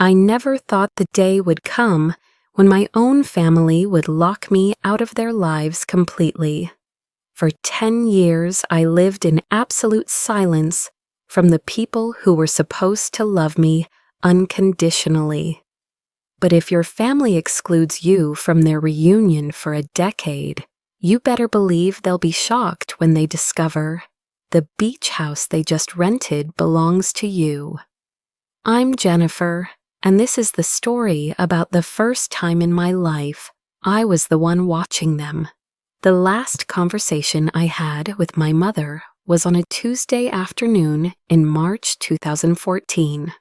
I never thought the day would come when my own family would lock me out of their lives completely. For 10 years, I lived in absolute silence from the people who were supposed to love me unconditionally. But if your family excludes you from their reunion for a decade, you better believe they'll be shocked when they discover the beach house they just rented belongs to you. I'm Jennifer, and this is the story about the first time in my life I was the one watching them. The last conversation I had with my mother was on a Tuesday afternoon in March 2014.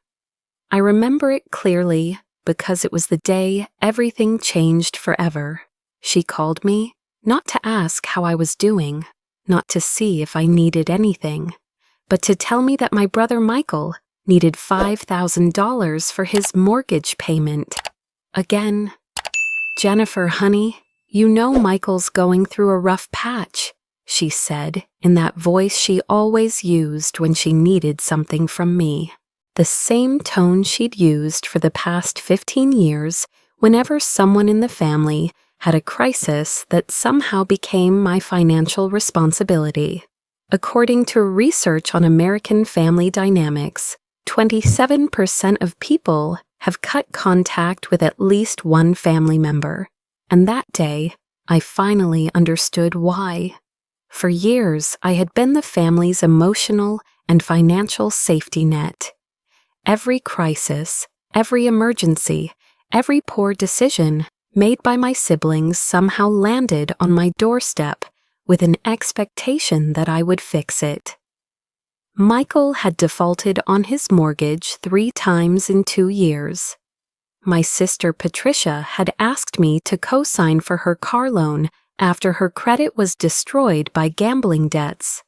I remember it clearly because it was the day everything changed forever. She called me, not to ask how I was doing, not to see if I needed anything, but to tell me that my brother Michael needed $5,000 for his mortgage payment. Again, "Jennifer, honey, you know Michael's going through a rough patch," she said in that voice she always used when she needed something from me. The same tone she'd used for the past 15 years whenever someone in the family had a crisis that somehow became my financial responsibility. According to research on American family dynamics, 27% of people have cut contact with at least one family member, and that day, I finally understood why. For years, I had been the family's emotional and financial safety net. Every crisis, every emergency, every poor decision made by my siblings somehow landed on my doorstep with an expectation that I would fix it. Michael had defaulted on his mortgage 3 times in 2 years. My sister Patricia had asked me to co-sign for her car loan after her credit was destroyed by gambling debts.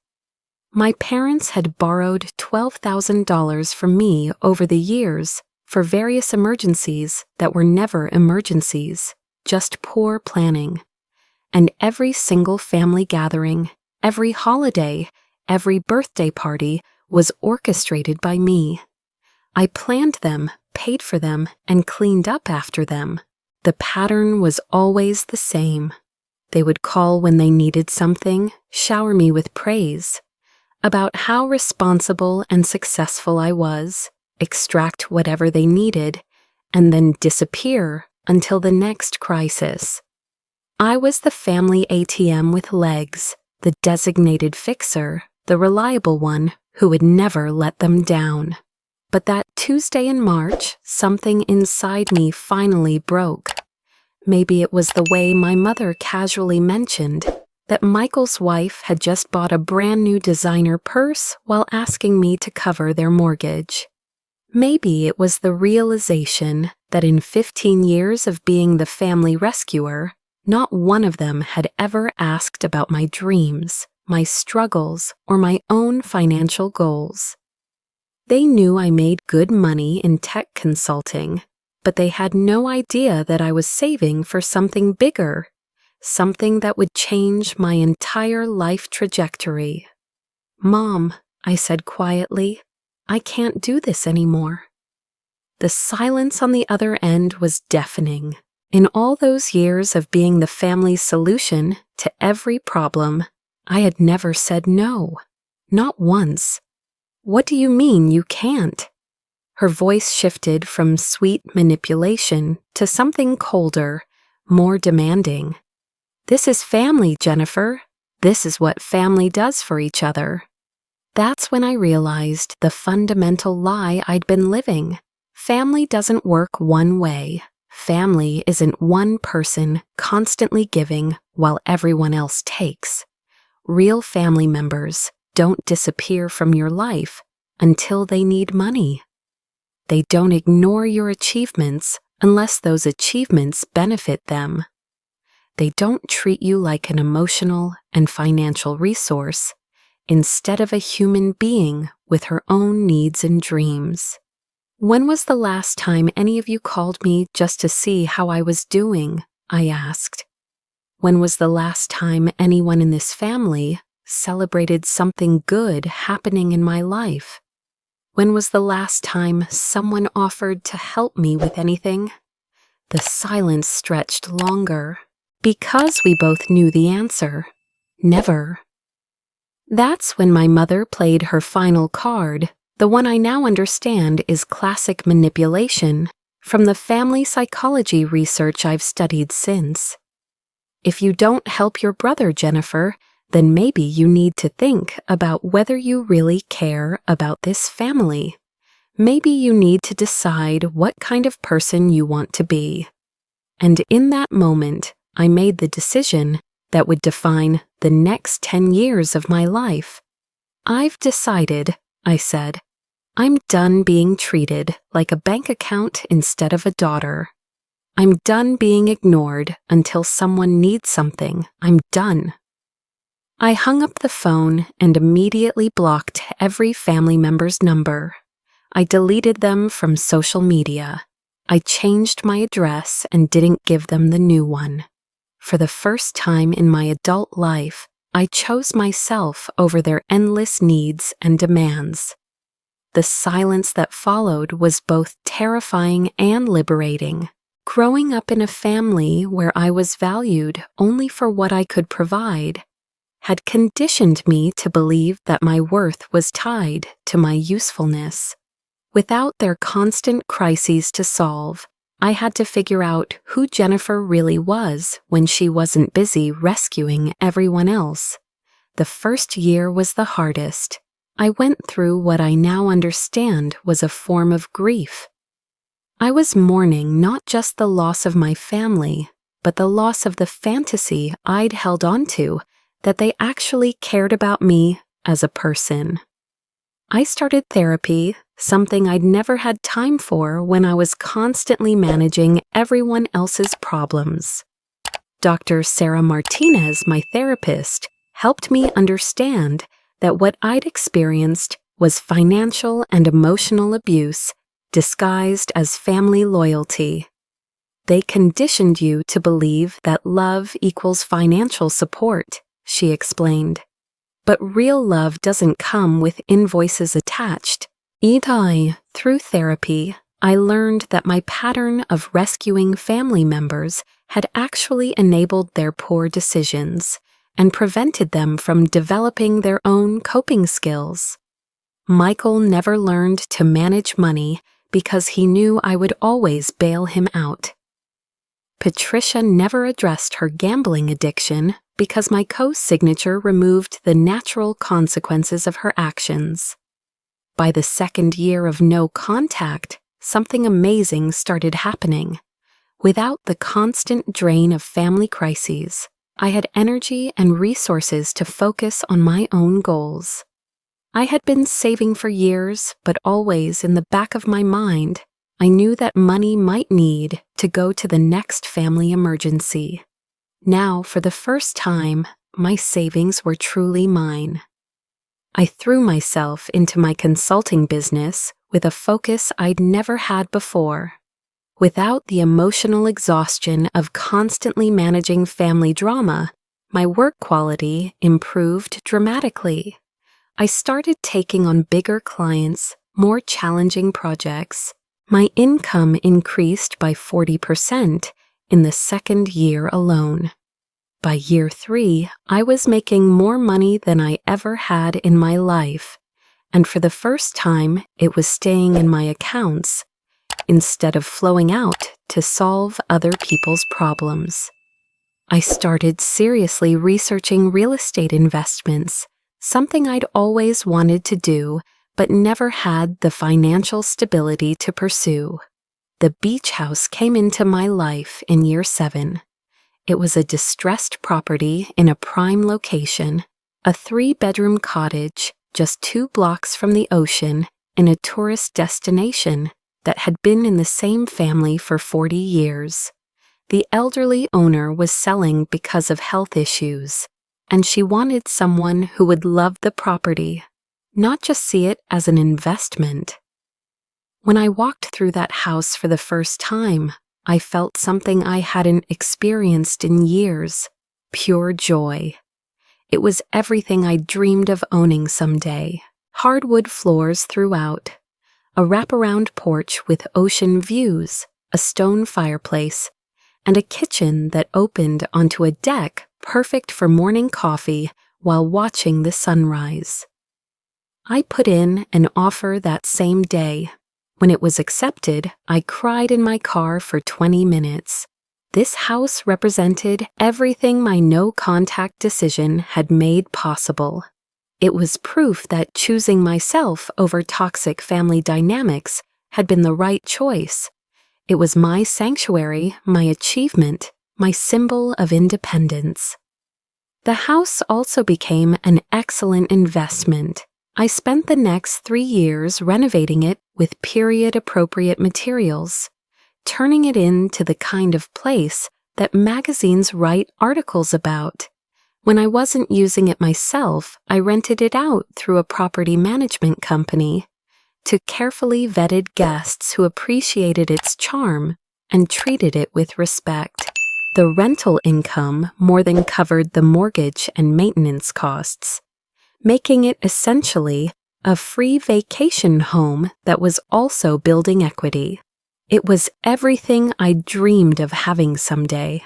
My parents had borrowed $12,000 from me over the years for various emergencies that were never emergencies, just poor planning. And every single family gathering, every holiday, every birthday party was orchestrated by me. I planned them, paid for them, and cleaned up after them. The pattern was always the same. They would call when they needed something, shower me with praise about how responsible and successful I was, extract whatever they needed, and then disappear until the next crisis. I was the family ATM with legs, the designated fixer, the reliable one who would never let them down. But that Tuesday in March, something inside me finally broke. Maybe it was the way my mother casually mentioned that Michael's wife had just bought a brand new designer purse while asking me to cover their mortgage. Maybe it was the realization that in 15 years of being the family rescuer, not one of them had ever asked about my dreams, my struggles, or my own financial goals. They knew I made good money in tech consulting, but they had no idea that I was saving for something bigger, something that would change my entire life trajectory. "Mom," I said quietly, "I can't do this anymore." The silence on the other end was deafening. In all those years of being the family's solution to every problem, I had never said no. Not once. "What do you mean you can't?" Her voice shifted from sweet manipulation to something colder, more demanding. "This is family, Jennifer. This is what family does for each other." That's when I realized the fundamental lie I'd been living. Family doesn't work one way. Family isn't one person constantly giving while everyone else takes. Real family members don't disappear from your life until they need money. They don't ignore your achievements unless those achievements benefit them. They don't treat you like an emotional and financial resource instead of a human being with her own needs and dreams. "When was the last time any of you called me just to see how I was doing?" I asked. "When was the last time anyone in this family celebrated something good happening in my life?" When was the last time someone offered to help me with anything? The silence stretched longer, because we both knew the answer. Never. That's when my mother played her final card, the one I now understand is classic manipulation, from the family psychology research I've studied since. If you don't help your brother, Jennifer, then maybe you need to think about whether you really care about this family. Maybe you need to decide what kind of person you want to be. And in that moment, I made the decision that would define the next 10 years of my life. I've decided, I said, I'm done being treated like a bank account instead of a daughter. I'm done being ignored until someone needs something. I'm done. I hung up the phone and immediately blocked every family member's number. I deleted them from social media. I changed my address and didn't give them the new one. For the first time in my adult life, I chose myself over their endless needs and demands. The silence that followed was both terrifying and liberating. Growing up in a family where I was valued only for what I could provide had conditioned me to believe that my worth was tied to my usefulness. Without their constant crises to solve, I had to figure out who Jennifer really was when she wasn't busy rescuing everyone else. The first year was the hardest. I went through what I now understand was a form of grief. I was mourning not just the loss of my family, but the loss of the fantasy I'd held onto that they actually cared about me as a person. I started therapy, something I'd never had time for when I was constantly managing everyone else's problems. Dr. Sarah Martinez, my therapist, helped me understand that what I'd experienced was financial and emotional abuse disguised as family loyalty. They conditioned you to believe that love equals financial support, she explained. But real love doesn't come with invoices attached. Through therapy, I learned that my pattern of rescuing family members had actually enabled their poor decisions and prevented them from developing their own coping skills. Michael never learned to manage money because he knew I would always bail him out. Patricia never addressed her gambling addiction because my co-signature removed the natural consequences of her actions. By the second year of no contact, something amazing started happening. Without the constant drain of family crises, I had energy and resources to focus on my own goals. I had been saving for years, but always in the back of my mind, I knew that money might need to go to the next family emergency. Now, for the first time, my savings were truly mine. I threw myself into my consulting business with a focus I'd never had before. Without the emotional exhaustion of constantly managing family drama, my work quality improved dramatically. I started taking on bigger clients, more challenging projects. My income increased by 40% in the second year alone. By year 3, I was making more money than I ever had in my life, and for the first time, it was staying in my accounts instead of flowing out to solve other people's problems. I started seriously researching real estate investments, something I'd always wanted to do but never had the financial stability to pursue. The beach house came into my life in year 7. It was a distressed property in a prime location, a 3-bedroom cottage just 2 blocks from the ocean in a tourist destination that had been in the same family for 40 years. The elderly owner was selling because of health issues, and she wanted someone who would love the property, not just see it as an investment. When I walked through that house for the first time, I felt something I hadn't experienced in years, pure joy. It was everything I dreamed of owning someday. Hardwood floors throughout, a wraparound porch with ocean views, a stone fireplace, and a kitchen that opened onto a deck perfect for morning coffee while watching the sunrise. I put in an offer that same day. When it was accepted, I cried in my car for 20 minutes. This house represented everything my no-contact decision had made possible. It was proof that choosing myself over toxic family dynamics had been the right choice. It was my sanctuary, my achievement, my symbol of independence. The house also became an excellent investment. I spent the next 3 years renovating it with period-appropriate materials, turning it into the kind of place that magazines write articles about. When I wasn't using it myself, I rented it out through a property management company to carefully vetted guests who appreciated its charm and treated it with respect. The rental income more than covered the mortgage and maintenance costs, making it essentially a free vacation home that was also building equity. It was everything I dreamed of having someday.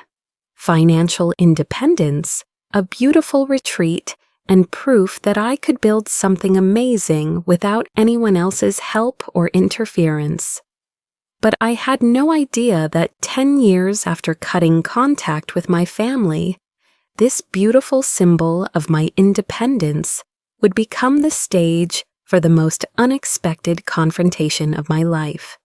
Financial independence, a beautiful retreat, and proof that I could build something amazing without anyone else's help or interference. But I had no idea that 10 years after cutting contact with my family, this beautiful symbol of my independence would become the stage for the most unexpected confrontation of my life.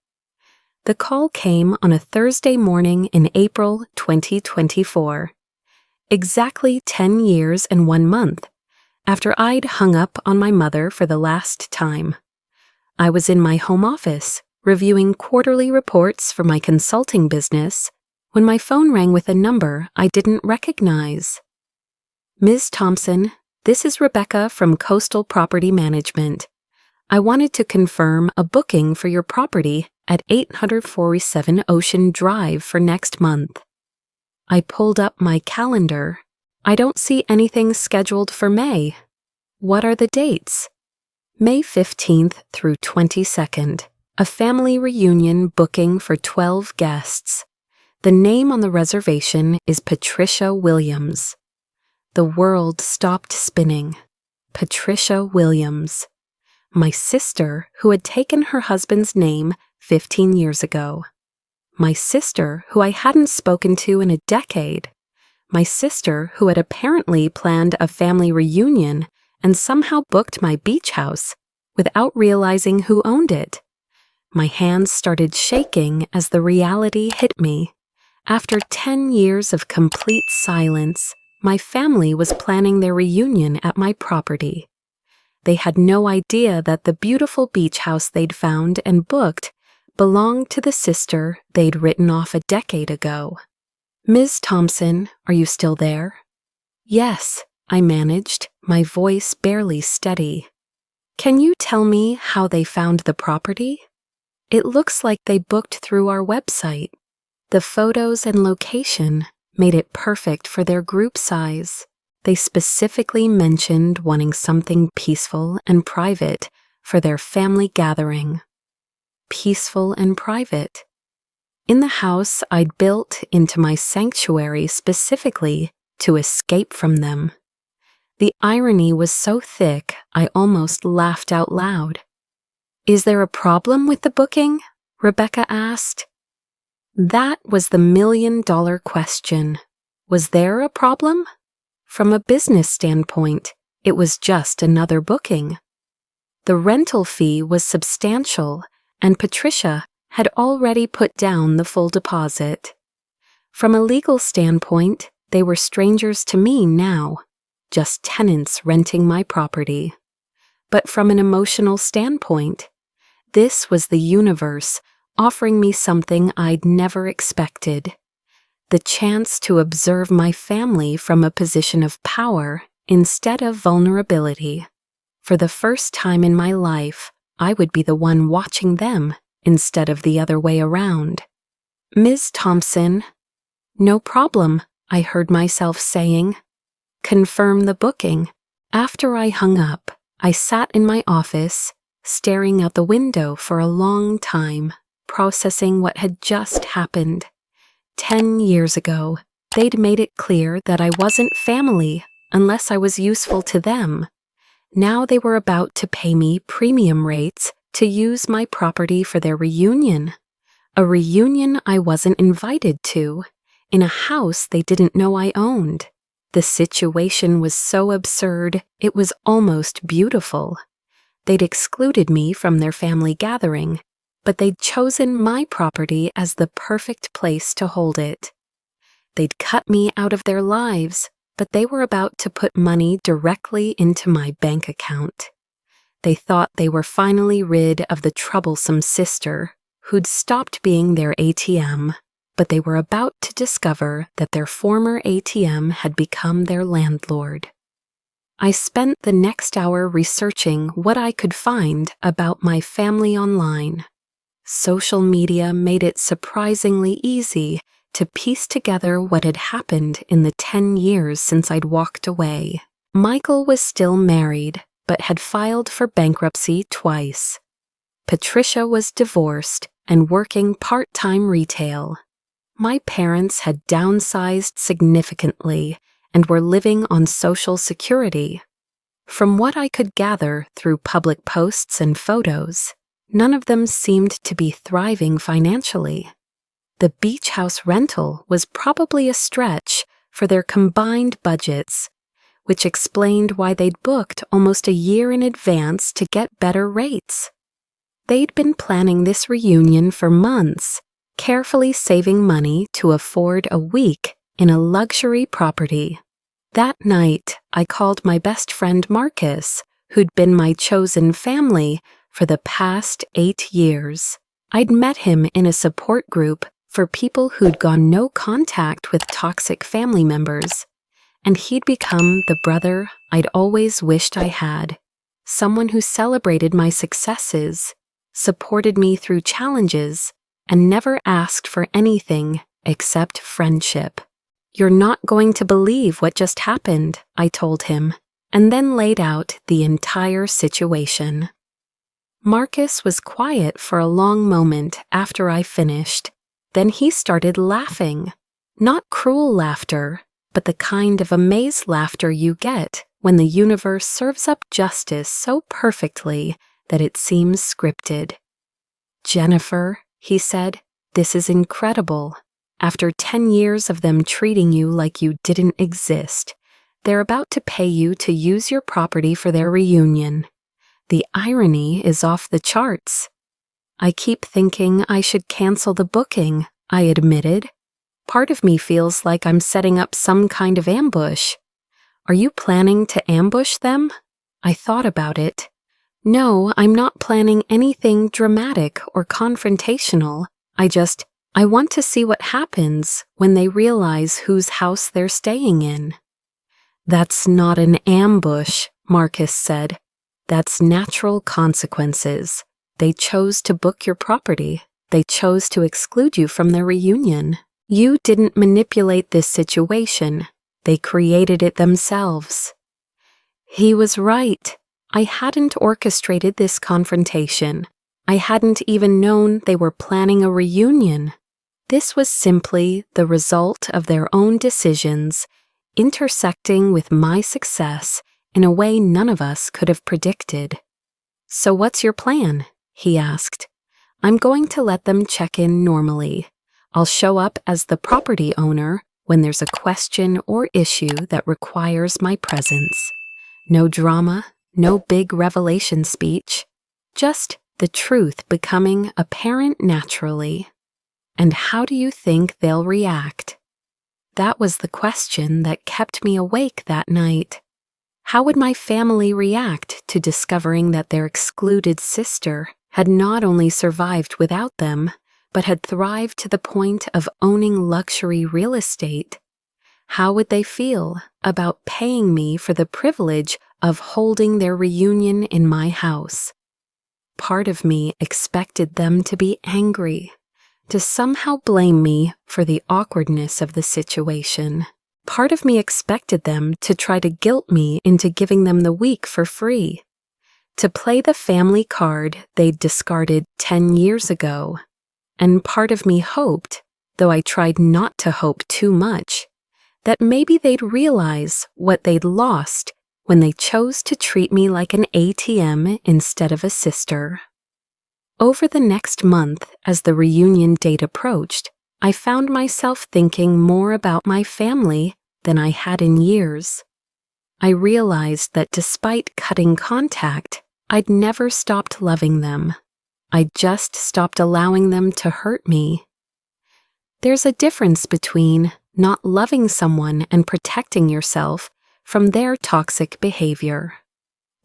The call came on a Thursday morning in April 2024, exactly 10 years and 1 month after I'd hung up on my mother for the last time. I was in my home office, reviewing quarterly reports for my consulting business, when my phone rang with a number I didn't recognize. Ms. Thompson, this is Rebecca from Coastal Property Management. I wanted to confirm a booking for your property at 847 Ocean Drive for next month. I pulled up my calendar. I don't see anything scheduled for May. What are the dates? May 15th through 22nd. A family reunion booking for 12 guests. The name on the reservation is Patricia Williams. The world stopped spinning. Patricia Williams. My sister, who had taken her husband's name 15 years ago. My sister, who I hadn't spoken to in a decade. My sister, who had apparently planned a family reunion and somehow booked my beach house without realizing who owned it. My hands started shaking as the reality hit me. After 10 years of complete silence, my family was planning their reunion at my property. They had no idea that the beautiful beach house they'd found and booked belonged to the sister they'd written off a decade ago. Ms. Thompson, are you still there? Yes, I managed, my voice barely steady. Can you tell me how they found the property? It looks like they booked through our website. The photos and location made it perfect for their group size. They specifically mentioned wanting something peaceful and private for their family gathering. Peaceful and private. In the house I'd built into my sanctuary specifically to escape from them. The irony was so thick I almost laughed out loud. Is there a problem with the booking? Rebecca asked. That was the million-dollar question. Was there a problem? From a business standpoint, it was just another booking. The rental fee was substantial, and Patricia had already put down the full deposit. From a legal standpoint, they were strangers to me now, just tenants renting my property. But from an emotional standpoint, this was the universe offering me something I'd never expected. The chance to observe my family from a position of power instead of vulnerability. For the first time in my life, I would be the one watching them instead of the other way around. Ms. Thompson, no problem, I heard myself saying. Confirm the booking. After I hung up, I sat in my office, staring out the window for a long time, processing what had just happened. 10 years ago, they'd made it clear that I wasn't family unless I was useful to them. Now they were about to pay me premium rates to use my property for their reunion. A reunion I wasn't invited to, in a house they didn't know I owned. The situation was so absurd, it was almost beautiful. They'd excluded me from their family gathering, but they'd chosen my property as the perfect place to hold it. They'd cut me out of their lives, but they were about to put money directly into my bank account. They thought they were finally rid of the troublesome sister who'd stopped being their ATM, but they were about to discover that their former ATM had become their landlord. I spent the next hour researching what I could find about my family online. Social media made it surprisingly easy to piece together what had happened in the 10 years since I'd walked away. Michael was still married, but had filed for bankruptcy twice. Patricia was divorced and working part-time retail. My parents had downsized significantly and were living on Social Security. From what I could gather through public posts and photos, none of them seemed to be thriving financially. The beach house rental was probably a stretch for their combined budgets, which explained why they'd booked almost a year in advance to get better rates. They'd been planning this reunion for months, carefully saving money to afford a week in a luxury property. That night, I called my best friend Marcus, who'd been my chosen family for the past 8 years. I'd met him in a support group for people who'd gone no contact with toxic family members, and he'd become the brother I'd always wished I had, someone who celebrated my successes, supported me through challenges, and never asked for anything except friendship. "You're not going to believe what just happened," I told him, and then laid out the entire situation. Marcus was quiet for a long moment after I finished. Then he started laughing. Not cruel laughter, but the kind of amazed laughter you get when the universe serves up justice so perfectly that it seems scripted. "Jennifer," he said, "this is incredible. After 10 years of them treating you like you didn't exist, they're about to pay you to use your property for their reunion. The irony is off the charts." "I keep thinking I should cancel the booking," I admitted. "Part of me feels like I'm setting up some kind of ambush." "Are you planning to ambush them?" I thought about it. "No, I'm not planning anything dramatic or confrontational. I want to see what happens when they realize whose house they're staying in." "That's not an ambush," Marcus said. "That's natural consequences. They chose to book your property. They chose to exclude you from their reunion. You didn't manipulate this situation. They created it themselves." He was right. I hadn't orchestrated this confrontation. I hadn't even known they were planning a reunion. This was simply the result of their own decisions, intersecting with my success in a way none of us could have predicted. "So what's your plan?" he asked. "I'm going to let them check in normally. I'll show up as the property owner when there's a question or issue that requires my presence. No drama, no big revelation speech, just the truth becoming apparent naturally. And how do you think they'll react?" That was the question that kept me awake that night. How would my family react to discovering that their excluded sister had not only survived without them, but had thrived to the point of owning luxury real estate? How would they feel about paying me for the privilege of holding their reunion in my house? Part of me expected them to be angry, to somehow blame me for the awkwardness of the situation. Part of me expected them to try to guilt me into giving them the week for free. to play the family card they'd discarded 10 years ago. And part of me hoped, though I tried not to hope too much, that maybe they'd realize what they'd lost when they chose to treat me like an ATM instead of a sister. Over the next month, as the reunion date approached, I found myself thinking more about my family than I had in years. I realized that despite cutting contact, I'd never stopped loving them. I just stopped allowing them to hurt me. There's a difference between not loving someone and protecting yourself from their toxic behavior.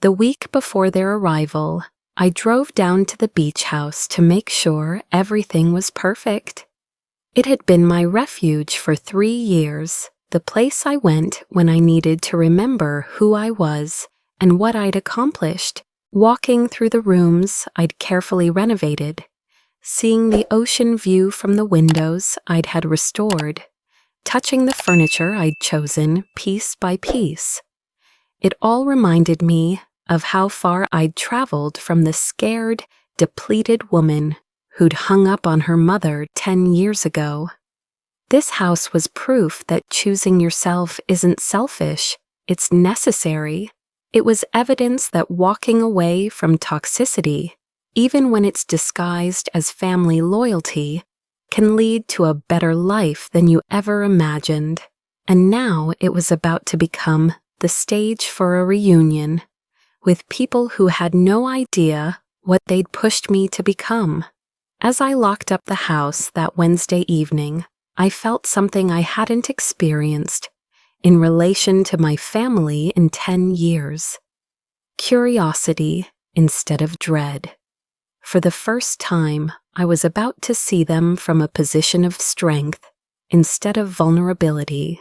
The week before their arrival, I drove down to the beach house to make sure everything was perfect. It had been my refuge for 3 years, the place I went when I needed to remember who I was and what I'd accomplished, walking through the rooms I'd carefully renovated, seeing the ocean view from the windows I'd had restored, touching the furniture I'd chosen piece by piece. It all reminded me of how far I'd traveled from the scared, depleted woman who'd hung up on her mother 10 years ago. This house was proof that choosing yourself isn't selfish, it's necessary. It was evidence that walking away from toxicity, even when it's disguised as family loyalty, can lead to a better life than you ever imagined. And now it was about to become the stage for a reunion with people who had no idea what they'd pushed me to become. As I locked up the house that Wednesday evening, I felt something I hadn't experienced in relation to my family in 10 years. Curiosity instead of dread. For the first time, I was about to see them from a position of strength instead of vulnerability.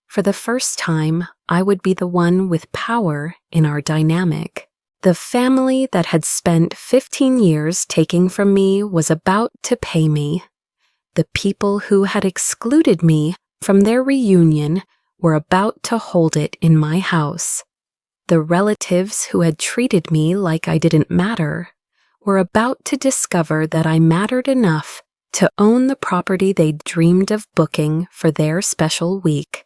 For the first time, I would be the one with power in our dynamic. The family that had spent 15 years taking from me was about to pay me. The people who had excluded me from their reunion were about to hold it in my house. The relatives who had treated me like I didn't matter were about to discover that I mattered enough to own the property they'd dreamed of booking for their special week.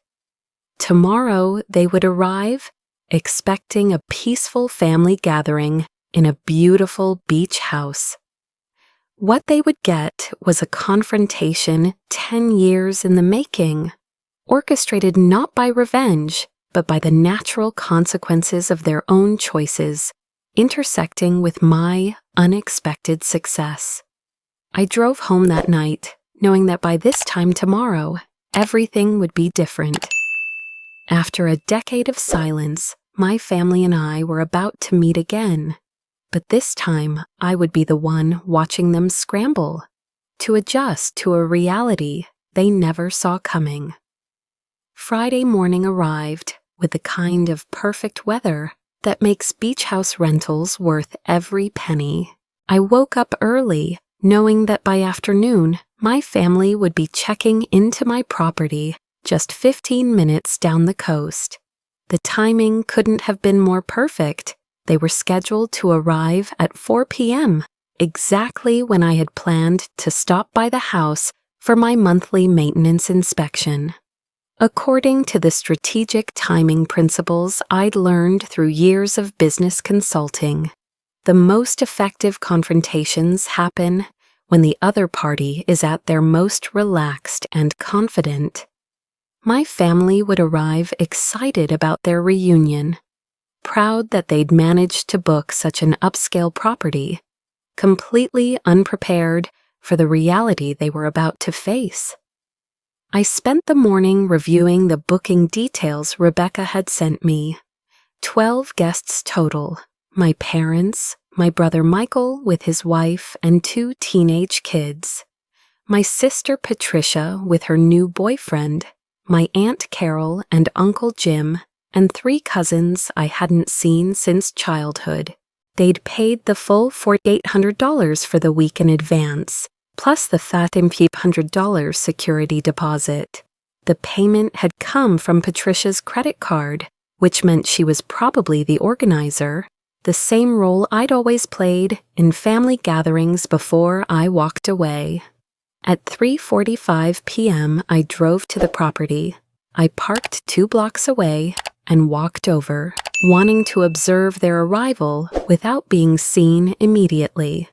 Tomorrow they would arrive, expecting a peaceful family gathering in a beautiful beach house. What they would get was a confrontation 10 years in the making, orchestrated not by revenge, but by the natural consequences of their own choices, intersecting with my unexpected success. I drove home that night, knowing that by this time tomorrow, everything would be different. After a decade of silence, my family and I were about to meet again, but this time I would be the one watching them scramble to adjust to a reality they never saw coming. Friday morning arrived with the kind of perfect weather that makes beach house rentals worth every penny. I woke up early, knowing that by afternoon, my family would be checking into my property just 15 minutes down the coast. The timing couldn't have been more perfect. They were scheduled to arrive at 4 p.m., exactly when I had planned to stop by the house for my monthly maintenance inspection. According to the strategic timing principles I'd learned through years of business consulting, the most effective confrontations happen when the other party is at their most relaxed and confident. My family would arrive excited about their reunion, proud that they'd managed to book such an upscale property, completely unprepared for the reality they were about to face. I spent the morning reviewing the booking details Rebecca had sent me. 12 guests total, my parents, my brother Michael with his wife and 2 teenage kids, my sister Patricia with her new boyfriend, my Aunt Carol and Uncle Jim, and 3 cousins I hadn't seen since childhood. They'd paid the full $4,800 for the week in advance, plus the $1,500 security deposit. The payment had come from Patricia's credit card, which meant she was probably the organizer, the same role I'd always played in family gatherings before I walked away. At 3:45 p.m., I drove to the property. I parked 2 blocks away and walked over, wanting to observe their arrival without being seen immediately.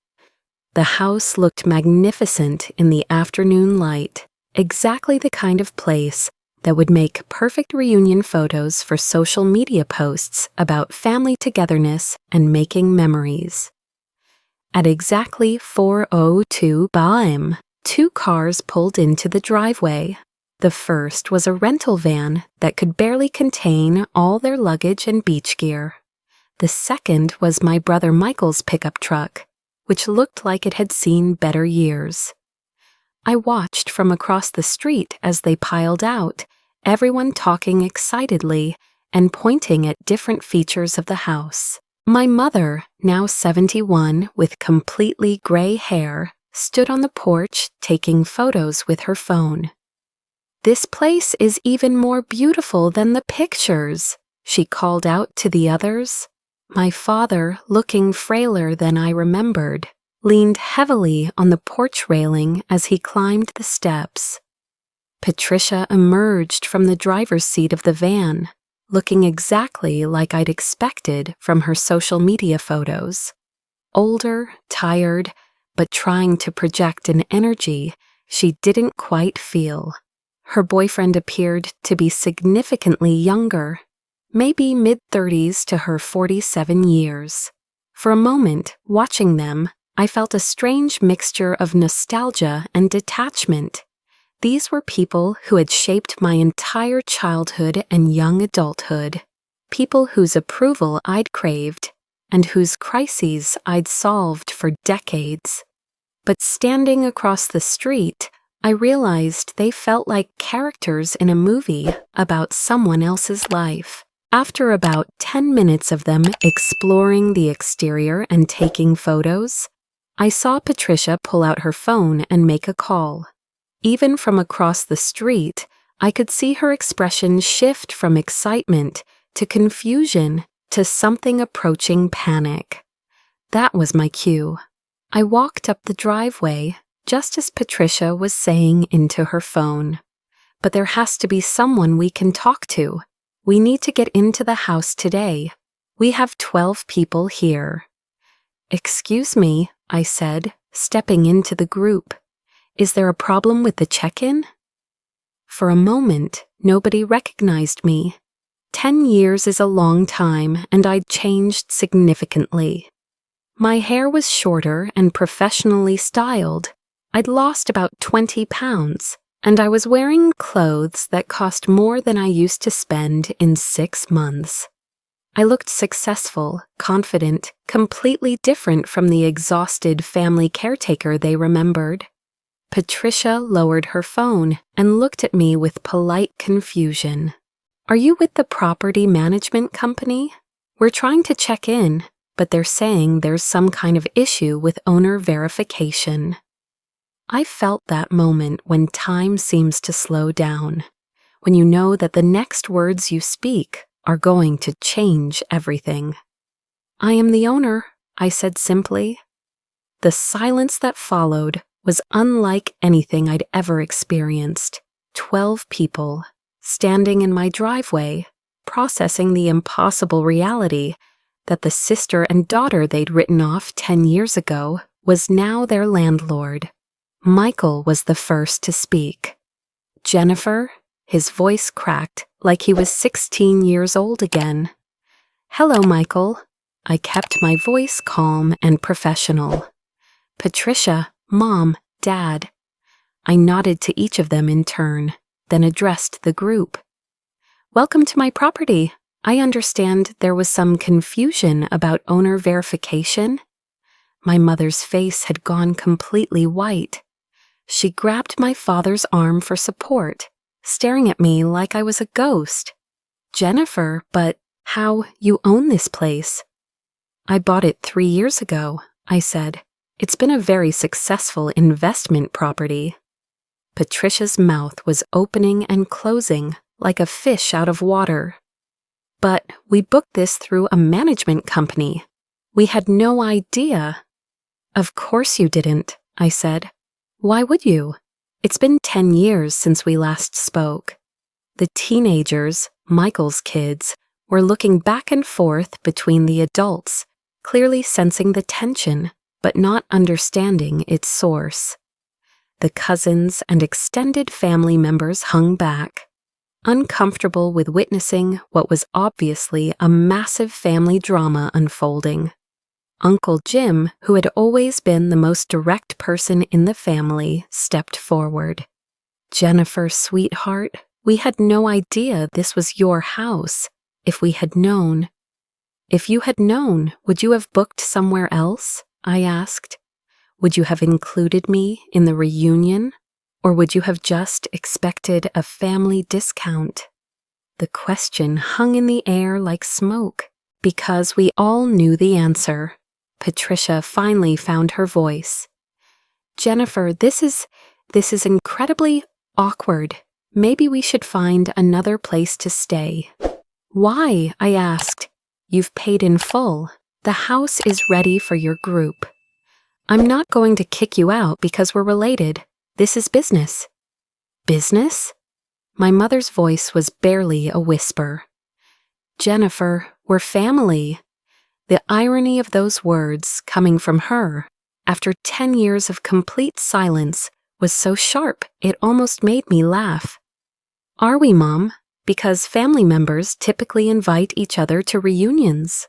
The house looked magnificent in the afternoon light, exactly the kind of place that would make perfect reunion photos for social media posts about family togetherness and making memories. At exactly 4:02 p.m., 2 cars pulled into the driveway. The first was a rental van that could barely contain all their luggage and beach gear. The second was my brother Michael's pickup truck, which looked like it had seen better years. I watched from across the street as they piled out, everyone talking excitedly and pointing at different features of the house. My mother, now 71 with completely gray hair, stood on the porch taking photos with her phone. "This place is even more beautiful than the pictures," she called out to the others. My father, looking frailer than I remembered, leaned heavily on the porch railing as he climbed the steps. Patricia emerged from the driver's seat of the van, looking exactly like I'd expected from her social media photos. Older, tired, but trying to project an energy she didn't quite feel. Her boyfriend appeared to be significantly younger, maybe mid-30s to her 47 years. For a moment, watching them, I felt a strange mixture of nostalgia and detachment. These were people who had shaped my entire childhood and young adulthood, people whose approval I'd craved and whose crises I'd solved for decades. But standing across the street, I realized they felt like characters in a movie about someone else's life. After about 10 minutes of them exploring the exterior and taking photos, I saw Patricia pull out her phone and make a call. Even from across the street, I could see her expression shift from excitement to confusion to something approaching panic. That was my cue. I walked up the driveway just as Patricia was saying into her phone, "But there has to be someone we can talk to. We need to get into the house today. We have 12 people here." "Excuse me," I said, stepping into the group. "Is there a problem with the check-in?" For a moment, nobody recognized me. 10 years is a long time, and I'd changed significantly. My hair was shorter and professionally styled. I'd lost about 20 pounds, and I was wearing clothes that cost more than I used to spend in 6 months. I looked successful, confident, completely different from the exhausted family caretaker they remembered. Patricia lowered her phone and looked at me with polite confusion. "Are you with the property management company? We're trying to check in, but they're saying there's some kind of issue with owner verification." I felt that moment when time seems to slow down, when you know that the next words you speak are going to change everything. "I am the owner," I said simply. The silence that followed was unlike anything I'd ever experienced. 12 people, standing in my driveway, processing the impossible reality that the sister and daughter they'd written off 10 years ago was now their landlord. Michael was the first to speak. "Jennifer," his voice cracked like he was 16 years old again. "Hello, Michael." I kept my voice calm and professional. "Patricia, Mom, Dad." I nodded to each of them in turn, then addressed the group. "Welcome to my property. I understand there was some confusion about owner verification." My mother's face had gone completely white. She grabbed my father's arm for support, staring at me like I was a ghost. "Jennifer, but how you own this place?" "I bought it 3 years ago," I said. "It's been a very successful investment property." Patricia's mouth was opening and closing like a fish out of water. "But we booked this through a management company. We had no idea. Of course you didn't, I said. Why would you? It's been 10 years since we last spoke. The teenagers, Michael's kids, were looking back and forth between the adults, clearly sensing the tension, but not understanding its source. The cousins and extended family members hung back, uncomfortable with witnessing what was obviously a massive family drama unfolding. Uncle Jim, who had always been the most direct person in the family, stepped forward. Jennifer, sweetheart, we had no idea this was your house. If we had known. If you had known, would you have booked somewhere else? I asked. Would you have included me in the reunion? Or would you have just expected a family discount? The question hung in the air like smoke, because we all knew the answer. Patricia finally found her voice. Jennifer, this is incredibly awkward. Maybe we should find another place to stay. Why? I asked. You've paid in full. The house is ready for your group. I'm not going to kick you out because we're related. This is business. Business? My mother's voice was barely a whisper. Jennifer, we're family. The irony of those words coming from her, after 10 years of complete silence, was so sharp it almost made me laugh. Are we, Mom? Because family members typically invite each other to reunions.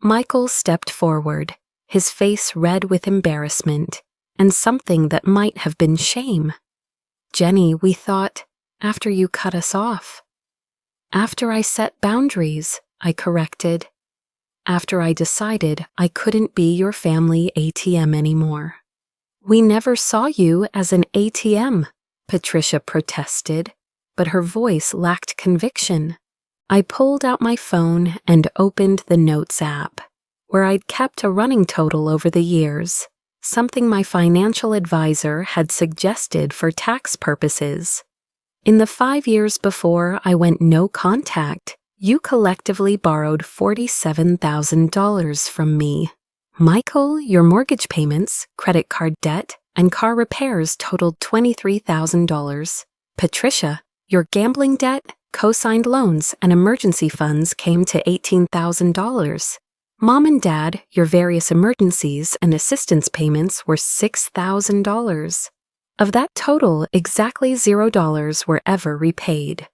Michael stepped forward, his face red with embarrassment, and something that might have been shame. Jenny, we thought, after you cut us off. After I set boundaries, I corrected. After I decided I couldn't be your family ATM anymore. We never saw you as an ATM, Patricia protested, but her voice lacked conviction. I pulled out my phone and opened the Notes app, where I'd kept a running total over the years, something my financial advisor had suggested for tax purposes. In the 5 years before I went no contact, you collectively borrowed $47,000 from me. Michael, your mortgage payments, credit card debt, and car repairs totaled $23,000. Patricia, your gambling debt, co-signed loans, and emergency funds came to $18,000. Mom and Dad, your various emergencies and assistance payments were $6,000. Of that total, exactly $0 were ever repaid.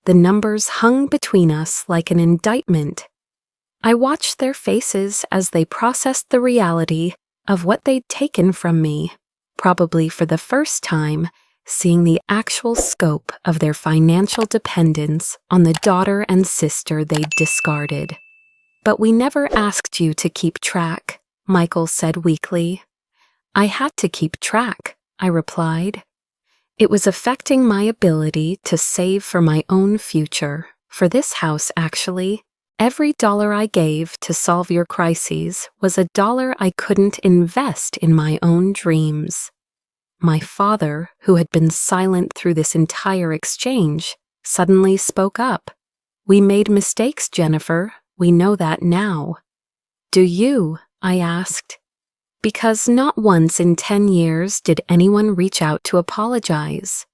The numbers hung between us like an indictment. I watched their faces as they processed the reality of what they'd taken from me, probably for the first time, seeing the actual scope of their financial dependence on the daughter and sister they'd discarded. But we never asked you to keep track, Michael said weakly. I had to keep track, I replied. It was affecting my ability to save for my own future. For this house, actually, every dollar I gave to solve your crises was a dollar I couldn't invest in my own dreams. My father, who had been silent through this entire exchange, suddenly spoke up. We made mistakes, Jennifer. We know that now. Do you? I asked. Because not once in 10 years did anyone reach out to apologize.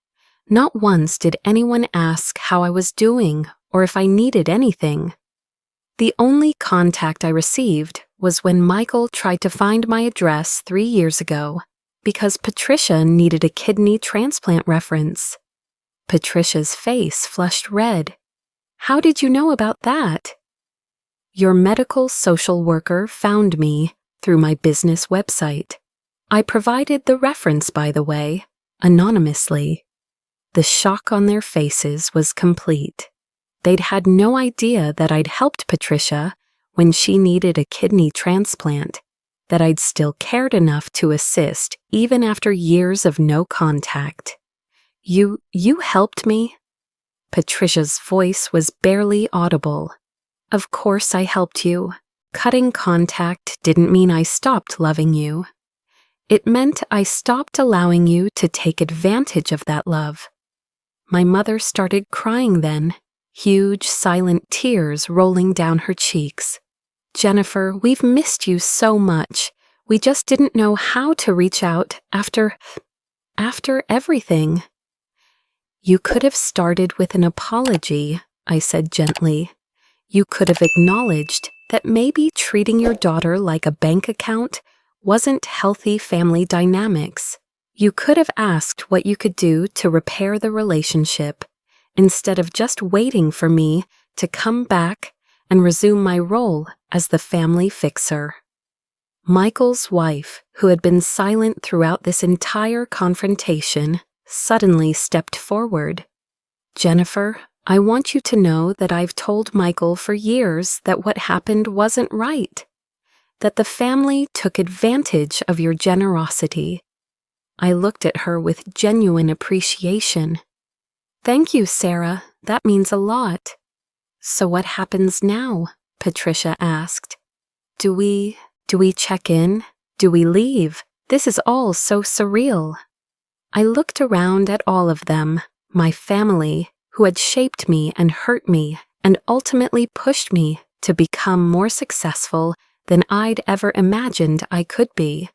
Not once did anyone ask how I was doing or if I needed anything. The only contact I received was when Michael tried to find my address 3 years ago because Patricia needed a kidney transplant reference. Patricia's face flushed red. How did you know about that? Your medical social worker found me through my business website. I provided the reference, by the way, anonymously. The shock on their faces was complete. They'd had no idea that I'd helped Patricia when she needed a kidney transplant, that I'd still cared enough to assist even after years of no contact. You helped me? Patricia's voice was barely audible. Of course I helped you. Cutting contact didn't mean I stopped loving you. It meant I stopped allowing you to take advantage of that love. My mother started crying then, huge silent tears rolling down her cheeks. Jennifer, we've missed you so much. We just didn't know how to reach out after everything. You could have started with an apology, I said gently. You could have acknowledged that maybe treating your daughter like a bank account wasn't healthy family dynamics. You could have asked what you could do to repair the relationship, instead of just waiting for me to come back and resume my role as the family fixer. Michael's wife, who had been silent throughout this entire confrontation, suddenly stepped forward. Jennifer, I want you to know that I've told Michael for years that what happened wasn't right, that the family took advantage of your generosity. I looked at her with genuine appreciation. Thank you, Sarah. That means a lot. So what happens now? Patricia asked. Do we check in? Do we leave? This is all so surreal. I looked around at all of them, my family, who had shaped me and hurt me and ultimately pushed me to become more successful than I'd ever imagined I could be.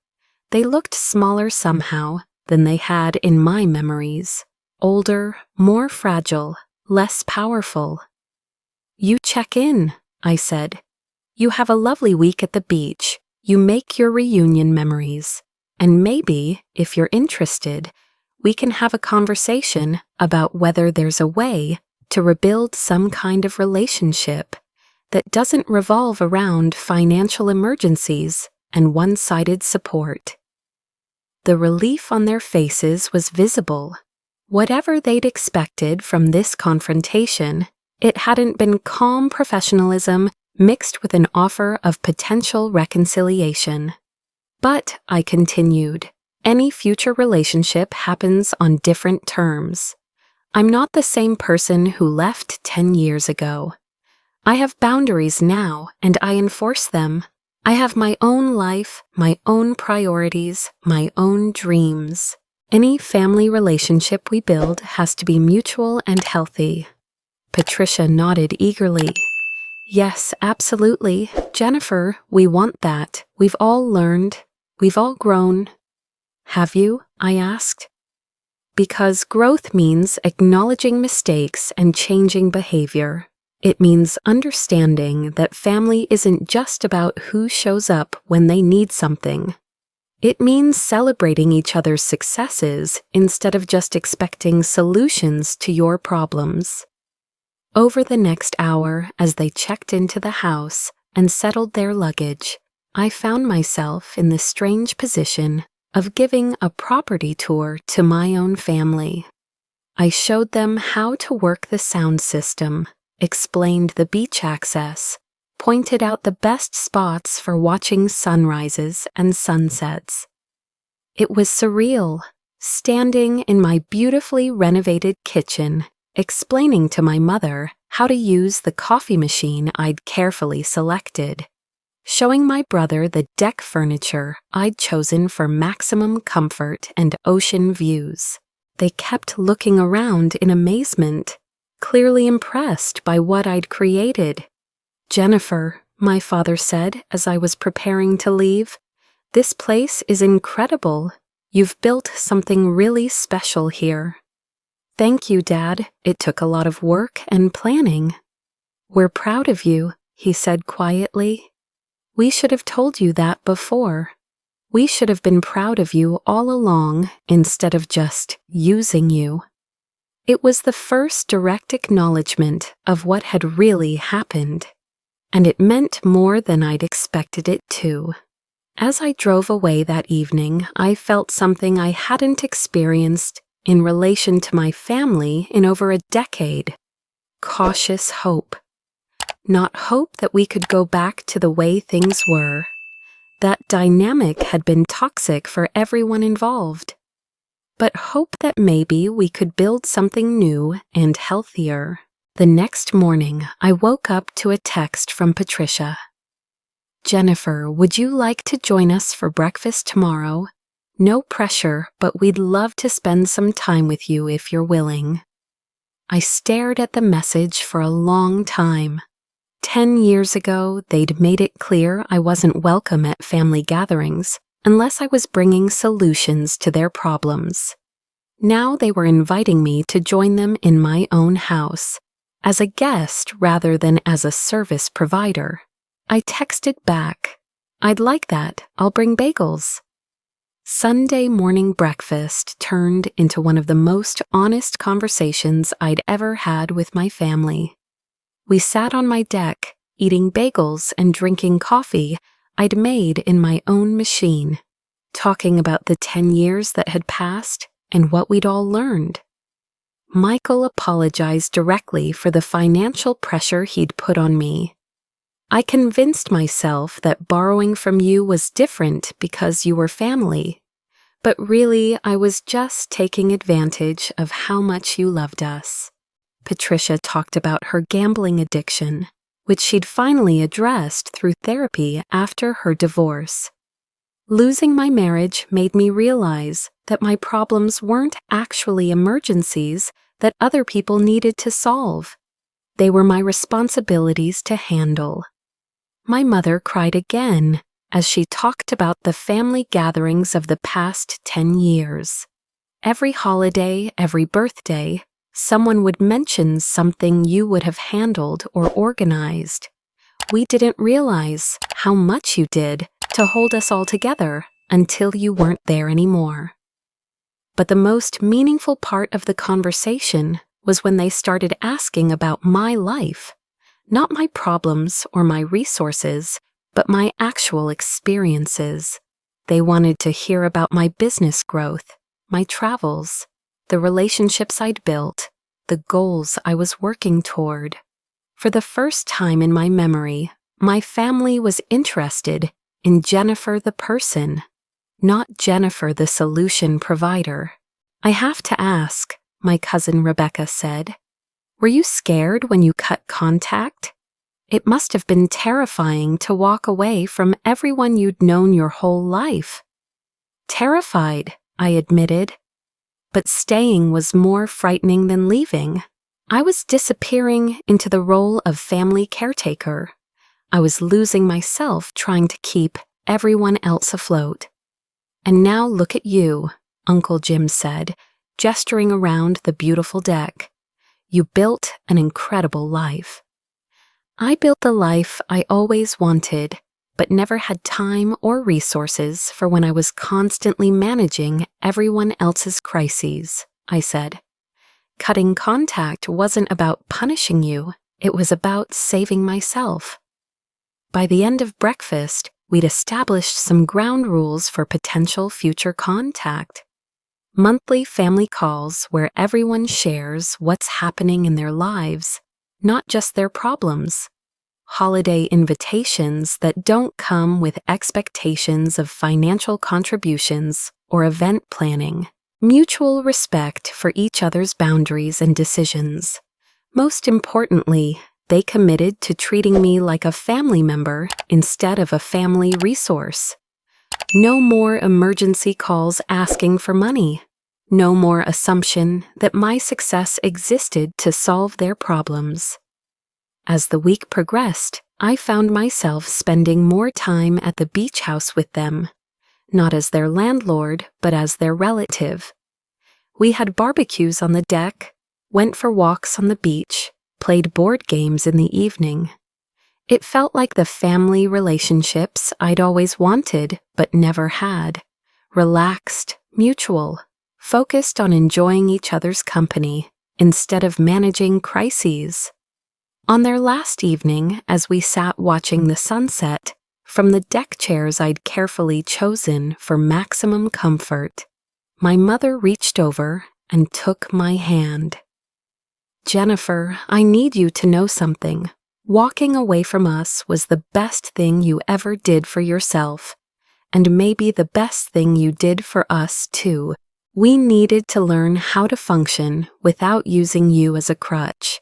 They looked smaller somehow than they had in my memories. Older, more fragile, less powerful. You check in, I said. You have a lovely week at the beach. You make your reunion memories. And maybe, if you're interested, we can have a conversation about whether there's a way to rebuild some kind of relationship that doesn't revolve around financial emergencies and one-sided support. The relief on their faces was visible. Whatever they'd expected from this confrontation, it hadn't been calm professionalism mixed with an offer of potential reconciliation. But, I continued, any future relationship happens on different terms. I'm not the same person who left 10 years ago. I have boundaries now, and I enforce them. I have my own life, my own priorities, my own dreams. Any family relationship we build has to be mutual and healthy. Patricia nodded eagerly. Yes, absolutely. Jennifer, we want that. We've all learned. We've all grown. Have you? I asked. Because growth means acknowledging mistakes and changing behavior. It means understanding that family isn't just about who shows up when they need something. It means celebrating each other's successes instead of just expecting solutions to your problems. Over the next hour, as they checked into the house and settled their luggage, I found myself in the strange position of giving a property tour to my own family. I showed them how to work the sound system, explained the beach access, pointed out the best spots for watching sunrises and sunsets. It was surreal, standing in my beautifully renovated kitchen, explaining to my mother how to use the coffee machine I'd carefully selected, showing my brother the deck furniture I'd chosen for maximum comfort and ocean views. They kept looking around in amazement, clearly impressed by what I'd created. Jennifer, my father said as I was preparing to leave, this place is incredible. You've built something really special here. Thank you, Dad. It took a lot of work and planning. We're proud of you, he said quietly. We should have told you that before. We should have been proud of you all along instead of just using you. It was the first direct acknowledgement of what had really happened, and it meant more than I'd expected it to. As I drove away that evening, I felt something I hadn't experienced in relation to my family in over a decade. Cautious hope. Not hope that we could go back to the way things were. That dynamic had been toxic for everyone involved. But hope that maybe we could build something new and healthier. The next morning, I woke up to a text from Patricia. Jennifer, would you like to join us for breakfast tomorrow? No pressure, but we'd love to spend some time with you if you're willing. I stared at the message for a long time. 10 years ago, they'd made it clear I wasn't welcome at family gatherings unless I was bringing solutions to their problems. Now they were inviting me to join them in my own house, as a guest rather than as a service provider. I texted back, "I'd like that, I'll bring bagels." Sunday morning breakfast turned into one of the most honest conversations I'd ever had with my family. We sat on my deck, eating bagels and drinking coffee I'd made in my own machine, talking about the 10 years that had passed and what we'd all learned. Michael apologized directly for the financial pressure he'd put on me. "I convinced myself that borrowing from you was different because you were family, but really I was just taking advantage of how much you loved us." Patricia talked about her gambling addiction, which she'd finally addressed through therapy after her divorce. Losing my marriage made me realize that my problems weren't actually emergencies that other people needed to solve. They were my responsibilities to handle. My mother cried again as she talked about the family gatherings of the past 10 years. Every holiday, every birthday, someone would mention something you would have handled or organized. "We didn't realize how much you did to hold us all together until you weren't there anymore." But the most meaningful part of the conversation was when they started asking about my life, not my problems or my resources, but my actual experiences. They wanted to hear about my business growth, my travels, the relationships I'd built, the goals I was working toward. For the first time in my memory, my family was interested in Jennifer the person, not Jennifer the solution provider. "I have to ask," my cousin Rebecca said, "were you scared when you cut contact? It must have been terrifying to walk away from everyone you'd known your whole life." "Terrified," I admitted. But staying was more frightening than leaving. I was disappearing into the role of family caretaker. I was losing myself trying to keep everyone else afloat. "And now look at you," Uncle Jim said, gesturing around the beautiful deck. "You built an incredible life." I built the life I always wanted, but never had time or resources for when I was constantly managing everyone else's crises, I said. "Cutting contact wasn't about punishing you, it was about saving myself." By the end of breakfast, we'd established some ground rules for potential future contact. Monthly family calls where everyone shares what's happening in their lives, not just their problems. Holiday invitations that don't come with expectations of financial contributions or event planning. Mutual respect for each other's boundaries and decisions. Most importantly, they committed to treating me like a family member instead of a family resource. No more emergency calls asking for money. No more assumption that my success existed to solve their problems. As the week progressed, I found myself spending more time at the beach house with them, not as their landlord, but as their relative. We had barbecues on the deck, went for walks on the beach, played board games in the evening. It felt like the family relationships I'd always wanted but never had. Relaxed, mutual, focused on enjoying each other's company instead of managing crises. On their last evening, as we sat watching the sunset, from the deck chairs I'd carefully chosen for maximum comfort, my mother reached over and took my hand. "Jennifer, I need you to know something. Walking away from us was the best thing you ever did for yourself, and maybe the best thing you did for us, too. We needed to learn how to function without using you as a crutch.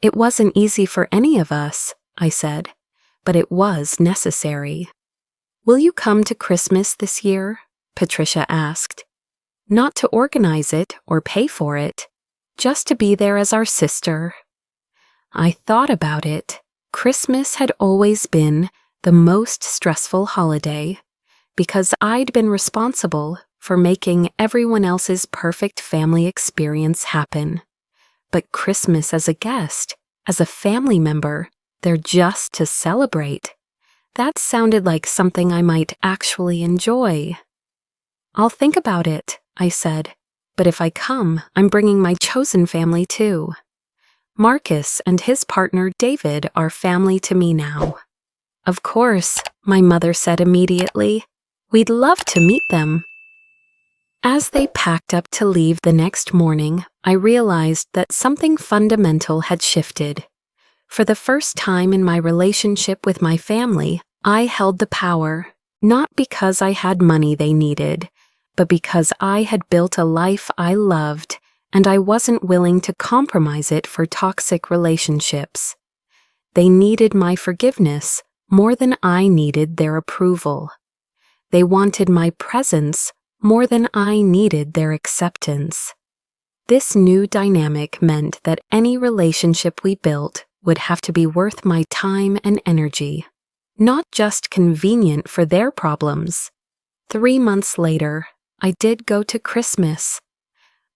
It wasn't easy for any of us," I said, "but it was necessary." "Will you come to Christmas this year?" Patricia asked. "Not to organize it or pay for it, just to be there as our sister." I thought about it. Christmas had always been the most stressful holiday because I'd been responsible for making everyone else's perfect family experience happen. But Christmas as a guest, as a family member, there just to celebrate. That sounded like something I might actually enjoy. "I'll think about it," I said. "But if I come, I'm bringing my chosen family too. Marcus and his partner David are family to me now." "Of course," my mother said immediately. "We'd love to meet them." As they packed up to leave the next morning, I realized that something fundamental had shifted. For the first time in my relationship with my family, I held the power, not because I had money they needed, but because I had built a life I loved and I wasn't willing to compromise it for toxic relationships. They needed my forgiveness more than I needed their approval. They wanted my presence more than I needed their acceptance. This new dynamic meant that any relationship we built would have to be worth my time and energy, not just convenient for their problems. 3 months later, I did go to Christmas.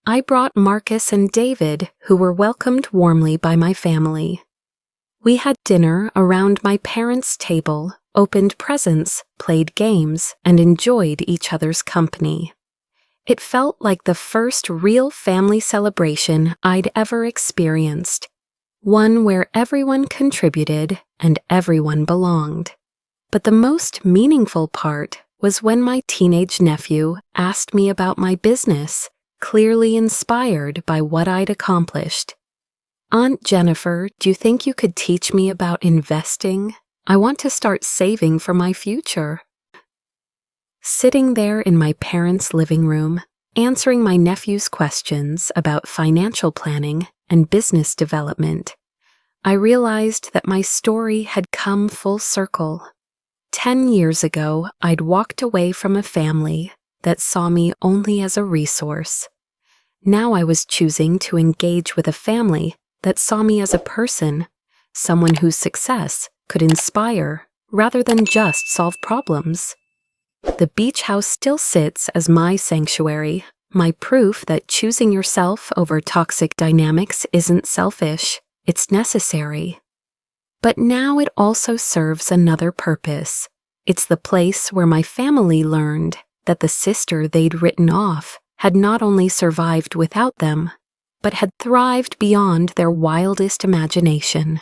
I brought Marcus and David, who were welcomed warmly by my family. We had dinner around my parents' table, opened presents, played games, and enjoyed each other's company. It felt like the first real family celebration I'd ever experienced, one where everyone contributed and everyone belonged. But the most meaningful part was when my teenage nephew asked me about my business, clearly inspired by what I'd accomplished. "Aunt Jennifer, do you think you could teach me about investing? I want to start saving for my future." Sitting there in my parents' living room, answering my nephew's questions about financial planning and business development, I realized that my story had come full circle. 10 years ago, I'd walked away from a family that saw me only as a resource. Now I was choosing to engage with a family that saw me as a person, someone whose success could inspire rather than just solve problems. The beach house still sits as my sanctuary, my proof that choosing yourself over toxic dynamics isn't selfish, it's necessary. But now it also serves another purpose. It's the place where my family learned that the sister they'd written off had not only survived without them, but had thrived beyond their wildest imagination.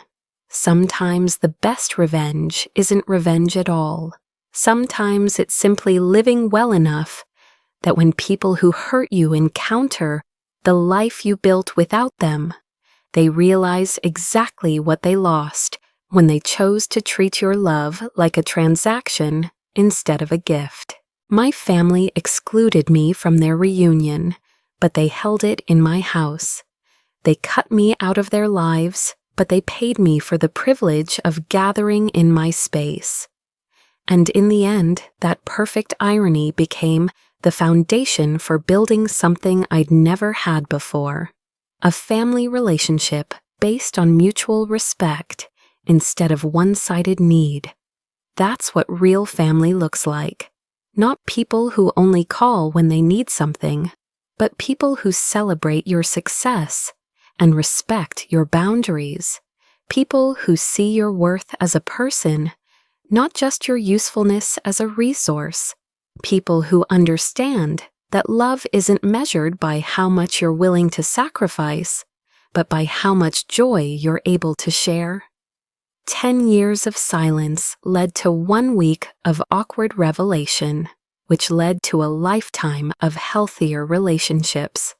Sometimes the best revenge isn't revenge at all. Sometimes it's simply living well enough that when people who hurt you encounter the life you built without them, they realize exactly what they lost when they chose to treat your love like a transaction instead of a gift. My family excluded me from their reunion, but they held it in my house. They cut me out of their lives, but they paid me for the privilege of gathering in my space. And in the end, that perfect irony became the foundation for building something I'd never had before. A family relationship based on mutual respect instead of one-sided need. That's what real family looks like. Not people who only call when they need something, but people who celebrate your success and respect your boundaries. People who see your worth as a person, not just your usefulness as a resource. People who understand that love isn't measured by how much you're willing to sacrifice, but by how much joy you're able to share. 10 years of silence led to 1 week of awkward revelation, which led to a lifetime of healthier relationships.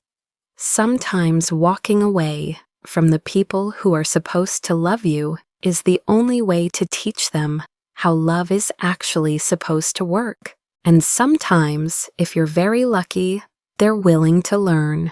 Sometimes walking away from the people who are supposed to love you is the only way to teach them how love is actually supposed to work. And sometimes, if you're very lucky, they're willing to learn.